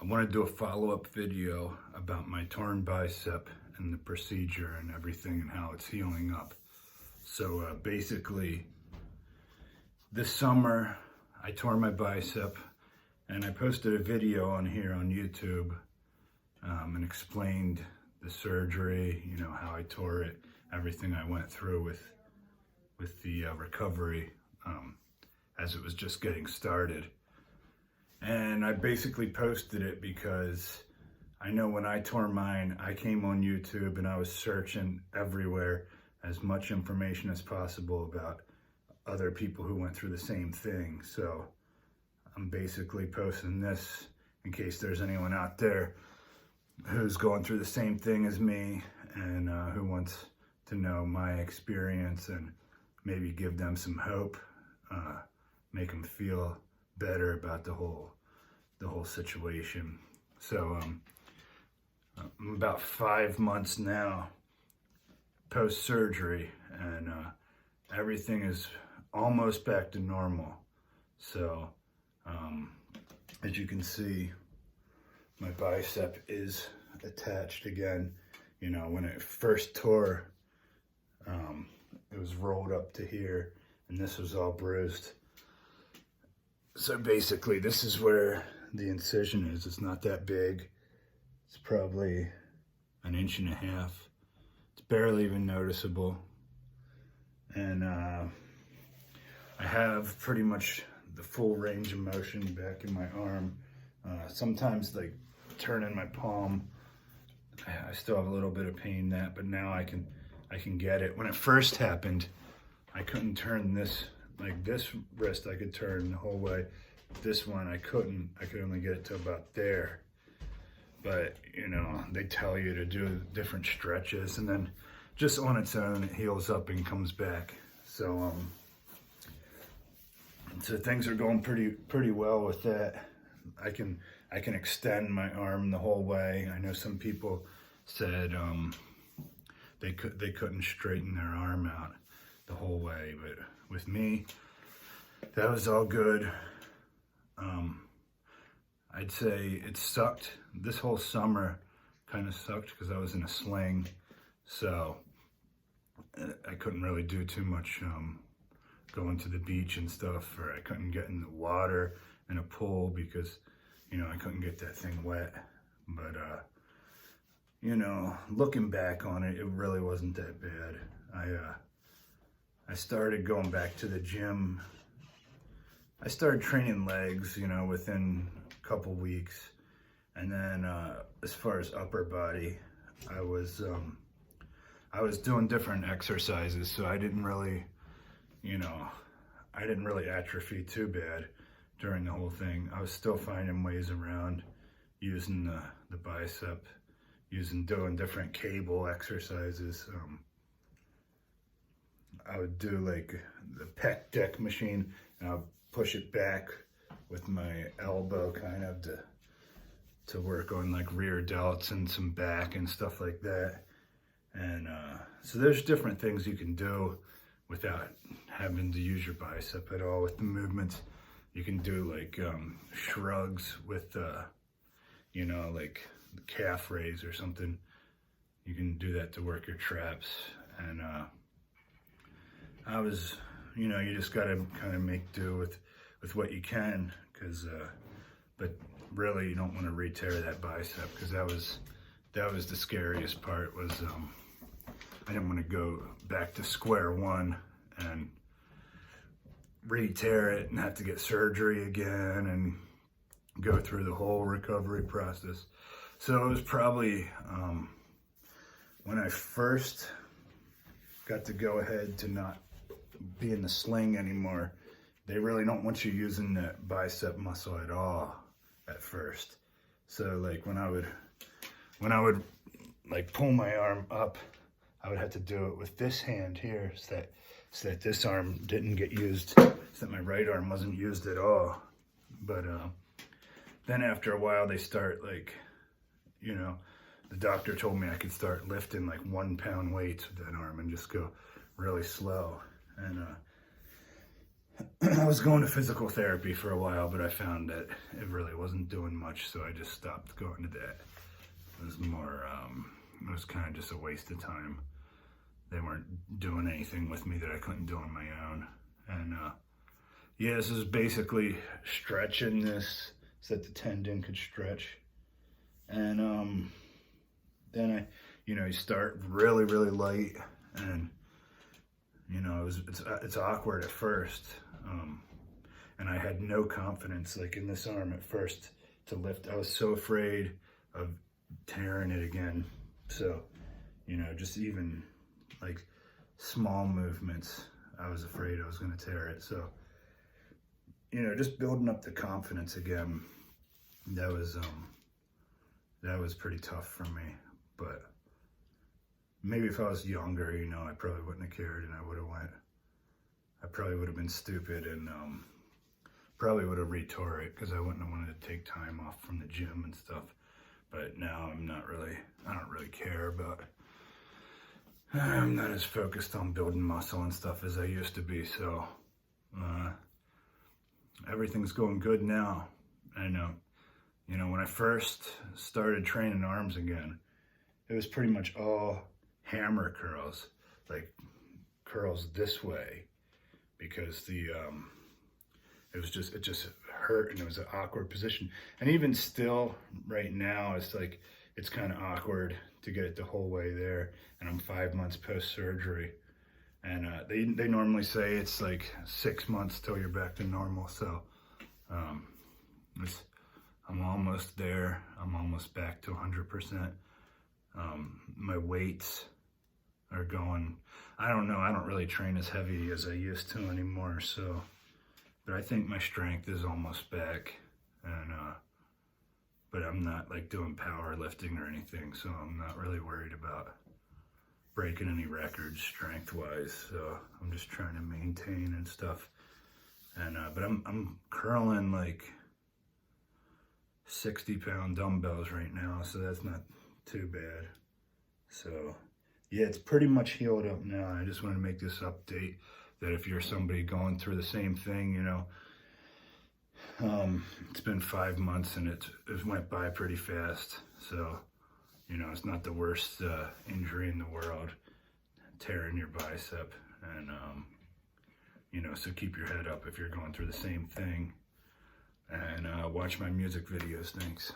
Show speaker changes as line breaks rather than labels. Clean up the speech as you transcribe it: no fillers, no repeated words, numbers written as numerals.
I want to do a follow-up video about my torn bicep and the procedure and everything and how it's healing up. So basically, this summer I tore my bicep and I posted a video on here on YouTube and explained the surgery, you know, how I tore it, everything I went through with the recovery as it was just getting started. And I basically posted it because I know when I tore mine, I came on YouTube and I was searching everywhere as much information as possible about other people who went through the same thing. So I'm basically posting this in case there's anyone out there who's going through the same thing as me and who wants to know my experience and maybe give them some hope, make them feel better about the whole situation. So I'm about 5 months now post surgery, and everything is almost back to normal. So as you can see, my bicep is attached again. You know, when it first tore, it was rolled up to here, and this was all bruised. So basically, this is where the incision is. It's not that big. It's probably 1.5 inches. It's barely even noticeable. And I have pretty much the full range of motion back in my arm. Sometimes, like turning my palm, I still have a little bit of pain in that, but now I can get it. When it first happened, I couldn't turn this. Like this wrist I could turn the whole way. This one I couldn't. I could only get it to about there. But, you know, they tell you to do different stretches, and then just on its own it heals up and comes back. So so things are going pretty well with that. I can extend my arm the whole way. I know some people said they couldn't straighten their arm out the whole way, but with me, that was all good. I'd say it sucked. This whole summer kind of sucked because I was in a sling, so I couldn't really do too much going to the beach and stuff, or I couldn't get in the water in a pool because, you know, I couldn't get that thing wet. But you know, looking back on it, it really wasn't that bad. I started going back to the gym. I started training legs, you know, within a couple weeks. And then as far as upper body, I was doing different exercises, so I didn't really, you know, I didn't really atrophy too bad during the whole thing. I was still finding ways around using the bicep, doing different cable exercises. I would do like the pec deck machine, and I would push it back with my elbow kind of to work on like rear delts and some back and stuff like that. And so there's different things you can do without having to use your bicep at all with the movements. You can do like shrugs with, you know, like the calf raise or something. You can do that to work your traps. And I was, you know, you just gotta kind of make do with what you can, because but really you don't want to re-tear that bicep, because that was the scariest part. Was I didn't want to go back to square one and re-tear it and have to get surgery again and go through the whole recovery process. So it was probably when I first got to go ahead to not be in the sling anymore. They really don't want you using that bicep muscle at all at first. So like when I would like pull my arm up, I would have to do it with this hand here, so that this arm didn't get used, so that my right arm wasn't used at all. But then after a while they start, like, you know, the doctor told me I could start lifting like 1 pound weights with that arm and just go really slow. And I was going to physical therapy for a while, but I found that it really wasn't doing much, so I just stopped going to that. It was more, it was kind of just a waste of time. They weren't doing anything with me that I couldn't do on my own. And yeah, this is basically stretching this so that the tendon could stretch. And then you start really, really light, and it's awkward at first. And I had no confidence, like in this arm at first, to lift. I was so afraid of tearing it again. So, just even like small movements, I was afraid I was going to tear it. So, just building up the confidence again, that was pretty tough for me. But maybe if I was younger, I probably wouldn't have cared, and I would have went. I probably would have been stupid and probably would have retore it, because I wouldn't have wanted to take time off from the gym and stuff. But now I don't really care about, I'm not as focused on building muscle and stuff as I used to be. So everything's going good now. And when I first started training arms again, it was pretty much all hammer curls, like curls this way, because it just hurt, and it was an awkward position. And even still right now, it's kind of awkward to get it the whole way there. And I'm 5 months post surgery, and they normally say it's like 6 months till you're back to normal. So I'm almost there. I'm almost back to 100%. My weights are going, I don't know, I don't really train as heavy as I used to anymore, so, but I think my strength is almost back, and but I'm not like doing powerlifting or anything, so I'm not really worried about breaking any records strength wise. So I'm just trying to maintain and stuff. And but I'm curling like 60-pound dumbbells right now, so that's not too bad. So yeah, it's pretty much healed up now. I just want to make this update that if you're somebody going through the same thing, it's been 5 months and it went by pretty fast. So, it's not the worst injury in the world, tearing your bicep. And, so keep your head up if you're going through the same thing. And watch my music videos. Thanks.